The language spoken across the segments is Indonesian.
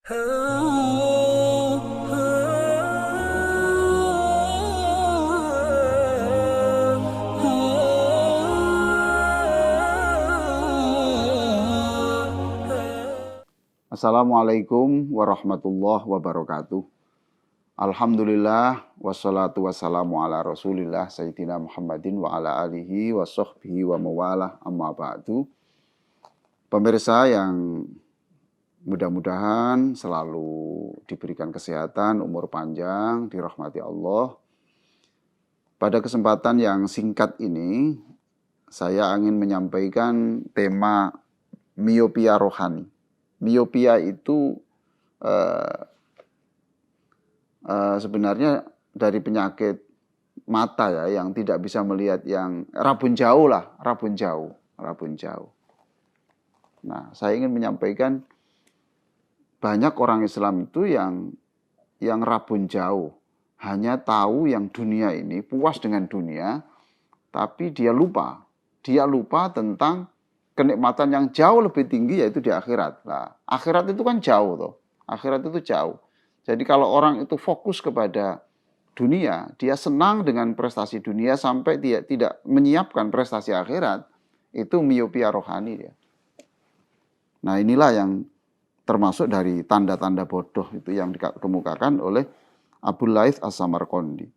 Assalamualaikum warahmatullahi wabarakatuh. Alhamdulillah wassalatu wassalamu ala Rasulillah Sayyidina Muhammadin wa ala alihi wa sahbihi wa mawalah amma ba'du. Pemirsa yang mudah-mudahan selalu diberikan kesehatan, umur panjang, dirahmati Allah. Pada kesempatan yang singkat ini, saya ingin menyampaikan tema miopia rohani. Miopia itu sebenarnya dari penyakit mata ya, yang tidak bisa melihat, yang rabun jauh lah, rabun jauh. Nah, saya ingin menyampaikan banyak orang Islam itu yang rabun jauh, hanya tahu yang dunia ini, puas dengan dunia, tapi dia lupa tentang kenikmatan yang jauh lebih tinggi, yaitu di akhirat. Nah, akhirat itu kan jauh toh. Akhirat itu jauh. Jadi kalau orang itu fokus kepada dunia, dia senang dengan prestasi dunia sampai dia tidak menyiapkan prestasi akhirat, itu miopia rohani dia. Nah, inilah yang termasuk dari tanda-tanda bodoh itu yang dikemukakan oleh Abu Laith As-Samarqandi.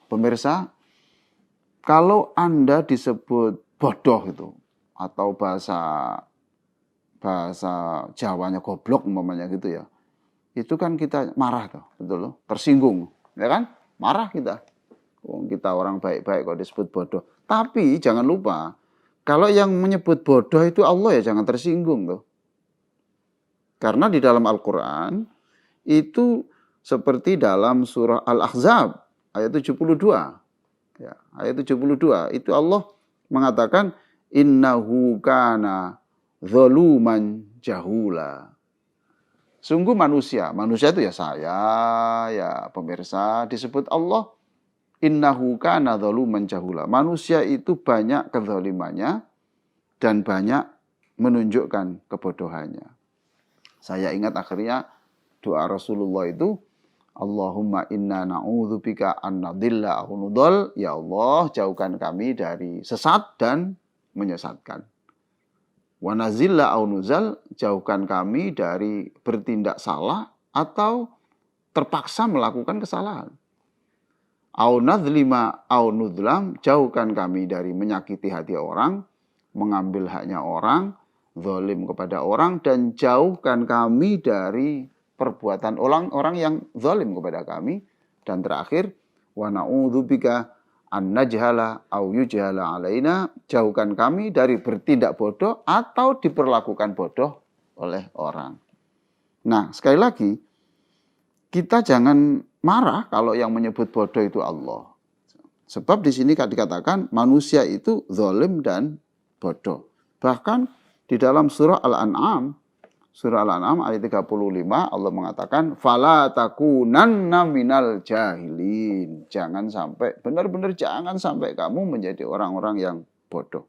Pemirsa, kalau Anda disebut bodoh itu, atau bahasa Jawanya goblok umpamanya gitu ya, itu kan kita marah tuh, betul loh, tersinggung, ya kan? Marah kita. Kita orang baik-baik kok disebut bodoh. Tapi jangan lupa, kalau yang menyebut bodoh itu Allah, ya jangan tersinggung tuh. Karena di dalam Al-Quran itu seperti dalam surah Al-Ahzab ayat 72. Ya, ayat 72 itu Allah mengatakan innahu kana zaluman jahula. Sungguh manusia itu ya saya, ya pemirsa, disebut Allah innahu kana zaluman jahula. Manusia itu banyak kezalimannya dan banyak menunjukkan kebodohannya. Saya ingat akhirnya doa Rasulullah itu, Allahumma inna na'udzubika an nadilla aw nudhal. Ya Allah, jauhkan kami dari sesat dan menyesatkan. Wa nazilla aw nuzal, jauhkan kami dari bertindak salah atau terpaksa melakukan kesalahan. Aw nadzlima aw nudlam, jauhkan kami dari menyakiti hati orang, mengambil haknya orang, zalim kepada orang, dan jauhkan kami dari perbuatan orang yang zalim kepada kami. Dan terakhir, wa na'udzubika an najhala au yujhala alaina, jauhkan kami dari bertindak bodoh atau diperlakukan bodoh oleh orang. Nah, sekali lagi, kita jangan marah kalau yang menyebut bodoh itu Allah. Sebab di sini dikatakan manusia itu zalim dan bodoh. Bahkan di dalam surah Al-An'am ayat 35 Allah mengatakan fala takunanna minal jahilin. Jangan sampai, benar-benar jangan sampai kamu menjadi orang-orang yang bodoh.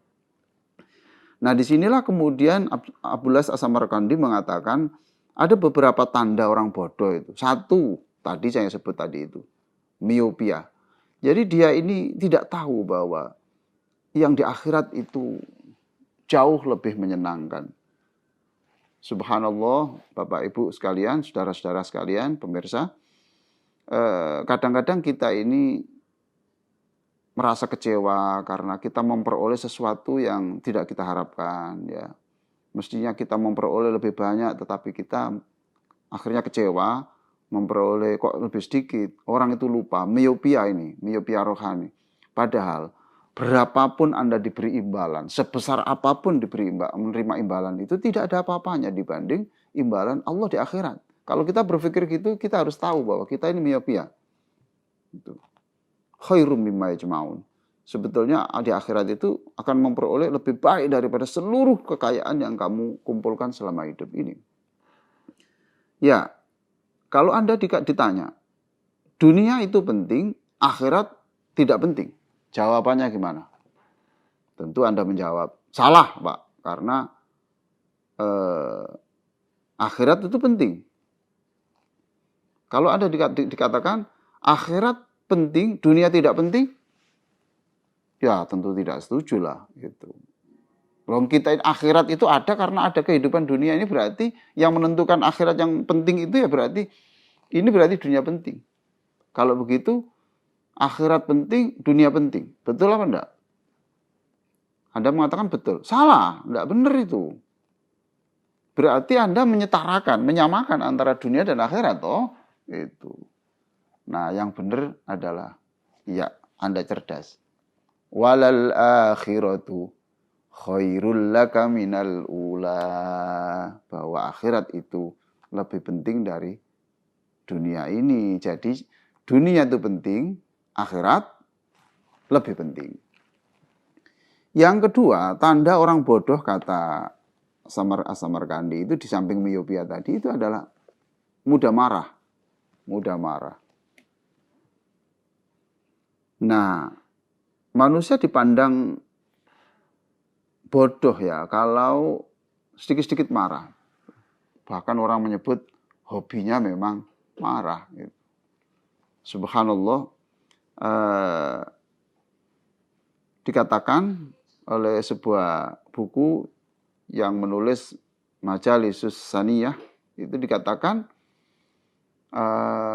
Nah, disinilah kemudian Abu Laith As-Samarqandi mengatakan ada beberapa tanda orang bodoh itu. Satu, tadi saya sebut tadi itu, miopia. Jadi dia ini tidak tahu bahwa yang di akhirat itu jauh lebih menyenangkan. Subhanallah, Bapak Ibu sekalian, saudara-saudara sekalian, pemirsa, kadang-kadang kita ini merasa kecewa karena kita memperoleh sesuatu yang tidak kita harapkan. Ya, mestinya kita memperoleh lebih banyak, tetapi kita akhirnya kecewa, memperoleh kok lebih sedikit. Orang itu lupa, miopia ini, miopia rohani. Padahal berapapun Anda diberi imbalan, sebesar apapun menerima imbalan itu tidak ada apa-apanya dibanding imbalan Allah di akhirat. Kalau kita berpikir gitu, kita harus tahu bahwa kita ini miopia. Itu. Khairum mimma yajma'un. Sebetulnya di akhirat itu akan memperoleh lebih baik daripada seluruh kekayaan yang kamu kumpulkan selama hidup ini. Ya, kalau Anda ditanya, dunia itu penting, akhirat tidak penting. Jawabannya gimana? Tentu Anda menjawab, salah Pak, karena akhirat itu penting. Kalau Anda dikatakan akhirat penting, dunia tidak penting, ya tentu tidak setuju lah gitu. Belum kita akhirat itu ada karena ada kehidupan dunia, ini berarti yang menentukan akhirat yang penting itu ya berarti ini berarti dunia penting. Kalau begitu akhirat penting, dunia penting. Betul apa enggak? Anda mengatakan betul. Salah, enggak benar itu. Berarti Anda menyetarakan, menyamakan antara dunia dan akhirat toh. Itu. Nah, yang benar adalah ya, Anda cerdas. Walal akhiratu khairul laka minal ula. Bahwa akhirat itu lebih penting dari dunia ini. Jadi dunia itu penting, akhirat lebih penting. Yang kedua, tanda orang bodoh kata Samarkandi itu di samping miopia tadi itu adalah mudah marah. Mudah marah. Nah, manusia dipandang bodoh ya kalau sedikit-sedikit marah. Bahkan orang menyebut hobinya memang marah. Gitu. Subhanallah, dikatakan oleh sebuah buku yang menulis Majalisus Saniyah, itu dikatakan,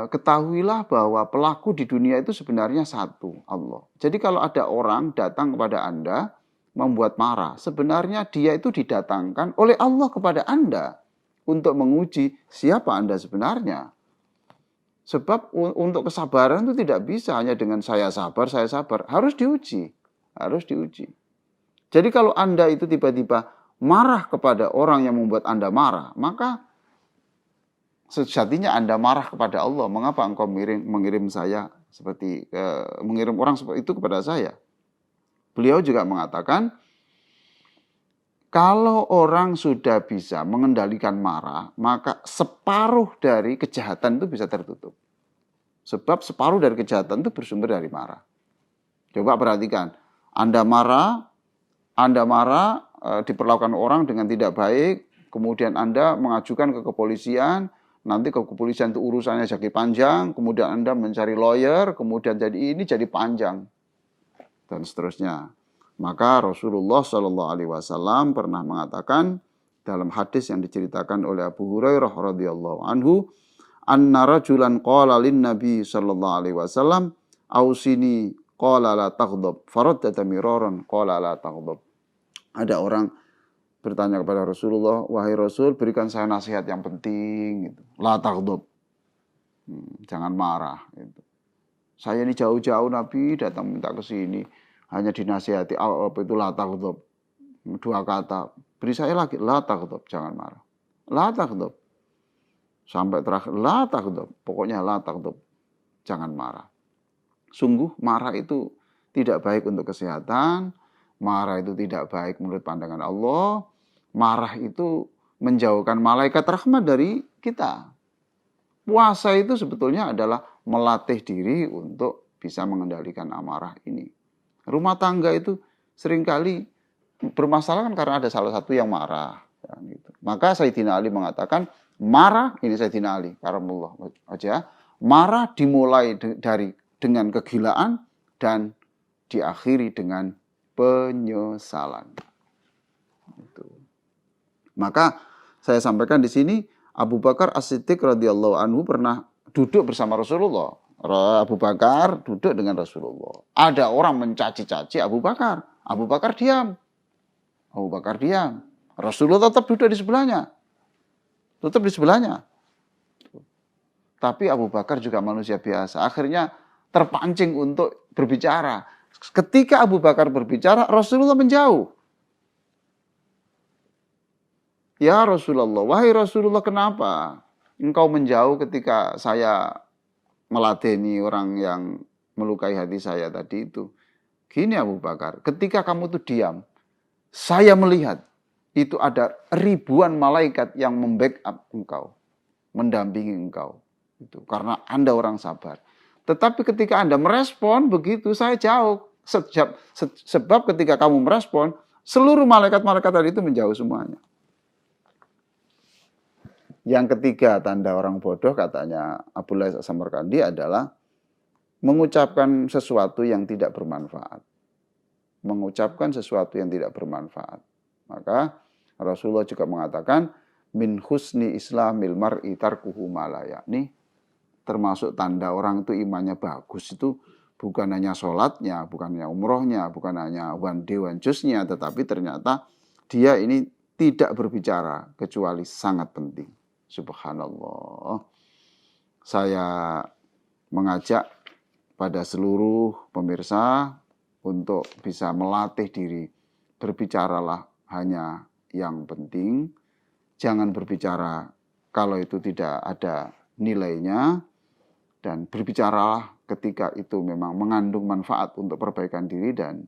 ketahuilah bahwa pelaku di dunia itu sebenarnya satu, Allah. Jadi kalau ada orang datang kepada Anda membuat marah, sebenarnya dia itu didatangkan oleh Allah kepada Anda untuk menguji siapa Anda sebenarnya. Sebab untuk kesabaran itu tidak bisa hanya dengan saya sabar, harus diuji. Harus diuji. Jadi kalau Anda itu tiba-tiba marah kepada orang yang membuat Anda marah, maka sejatinya Anda marah kepada Allah. Mengapa engkau mengirim saya seperti mengirim orang seperti itu kepada saya? Beliau juga mengatakan, kalau orang sudah bisa mengendalikan marah, maka separuh dari kejahatan itu bisa tertutup. Sebab separuh dari kejahatan itu bersumber dari marah. Coba perhatikan, Anda marah, diperlakukan orang dengan tidak baik, kemudian Anda mengajukan ke kepolisian, nanti ke kepolisian itu urusannya jadi panjang, kemudian Anda mencari lawyer, kemudian jadi panjang, dan seterusnya. Maka Rasulullah SAW pernah mengatakan dalam hadis yang diceritakan oleh Abu Hurairah radhiyallahu anhu, anna rajulan qala lin Nabi sallallahu alaihi wasallam, ausini qala la taghdab, faraddata miraran qala la taghdab. Ada orang bertanya kepada Rasulullah, wahai Rasul, berikan saya nasihat yang penting gitu. La taghdab. Jangan marah gitu. Saya ini jauh-jauh Nabi datang minta ke sini, hanya dinasihati apa itu la taghdab. 2 kata. Beri saya lagi la taghdab, jangan marah. La taghdab. Sampai terakhir la taghdab. Pokoknya la taghdab. Jangan marah. Sungguh marah itu tidak baik untuk kesehatan, marah itu tidak baik menurut pandangan Allah, marah itu menjauhkan malaikat rahmat dari kita. Puasa itu sebetulnya adalah melatih diri untuk bisa mengendalikan amarah ini. Rumah tangga itu seringkali bermasalah kan karena ada salah satu yang marah. Ya, gitu. Maka Sayyidina Ali mengatakan, marah, ini Sayyidina Ali, karamullah aja, marah dimulai dengan kegilaan dan diakhiri dengan penyesalan. Itu. Maka saya sampaikan di sini, Abu Bakar As-Siddiq radhiyallahu anhu pernah duduk bersama Rasulullah. Abu Bakar duduk dengan Rasulullah. Ada orang mencaci-caci Abu Bakar. Abu Bakar diam. Abu Bakar diam. Rasulullah tetap duduk di sebelahnya. Tetap di sebelahnya. Tapi Abu Bakar juga manusia biasa. Akhirnya terpancing untuk berbicara. Ketika Abu Bakar berbicara, Rasulullah menjauh. Ya Rasulullah, wahai Rasulullah, kenapa engkau menjauh ketika saya meladeni orang yang melukai hati saya tadi itu? Gini Abu Bakar, ketika kamu itu diam, saya melihat itu ada ribuan malaikat yang membackup engkau, mendampingi engkau. Itu karena Anda orang sabar. Tetapi ketika Anda merespon begitu, saya jauh. Sebab ketika kamu merespon, seluruh malaikat-malaikat tadi itu menjauh semuanya. Yang ketiga tanda orang bodoh katanya Abdullah As-Samarkandi adalah mengucapkan sesuatu yang tidak bermanfaat. Mengucapkan sesuatu yang tidak bermanfaat. Maka Rasulullah juga mengatakan min husni islamil mar'i tarkuhu ma la ya'ni, termasuk tanda orang itu imannya bagus itu bukan hanya sholatnya, bukan hanya umrohnya, bukan hanya one day one juice-nya, tetapi ternyata dia ini tidak berbicara kecuali sangat penting. Subhanallah. Saya mengajak pada seluruh pemirsa untuk bisa melatih diri. Berbicaralah hanya yang penting. Jangan berbicara kalau itu tidak ada nilainya. Dan berbicaralah ketika itu memang mengandung manfaat untuk perbaikan diri dan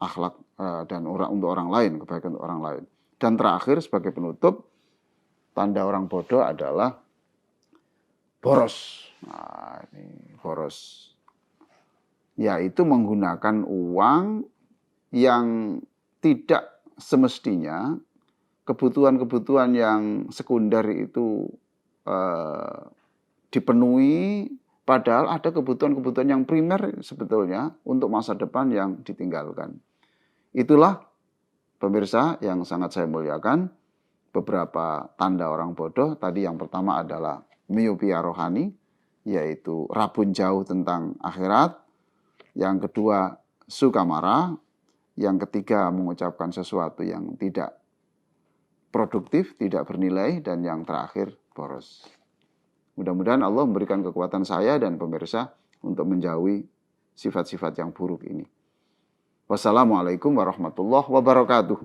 akhlak dan untuk orang lain, kebaikan untuk orang lain. Dan terakhir sebagai penutup, tanda orang bodoh adalah boros. Nah, ini boros. Yaitu menggunakan uang yang tidak semestinya, kebutuhan-kebutuhan yang sekunder itu dipenuhi, padahal ada kebutuhan-kebutuhan yang primer sebetulnya untuk masa depan yang ditinggalkan. Itulah pemirsa yang sangat saya muliakan, beberapa tanda orang bodoh. Tadi yang pertama adalah miopia rohani, yaitu rabun jauh tentang akhirat. Yang kedua, suka marah. Yang ketiga, mengucapkan sesuatu yang tidak produktif, tidak bernilai. Dan yang terakhir, boros. Mudah-mudahan Allah memberikan kekuatan saya dan pemirsa untuk menjauhi sifat-sifat yang buruk ini. Wassalamualaikum warahmatullahi wabarakatuh.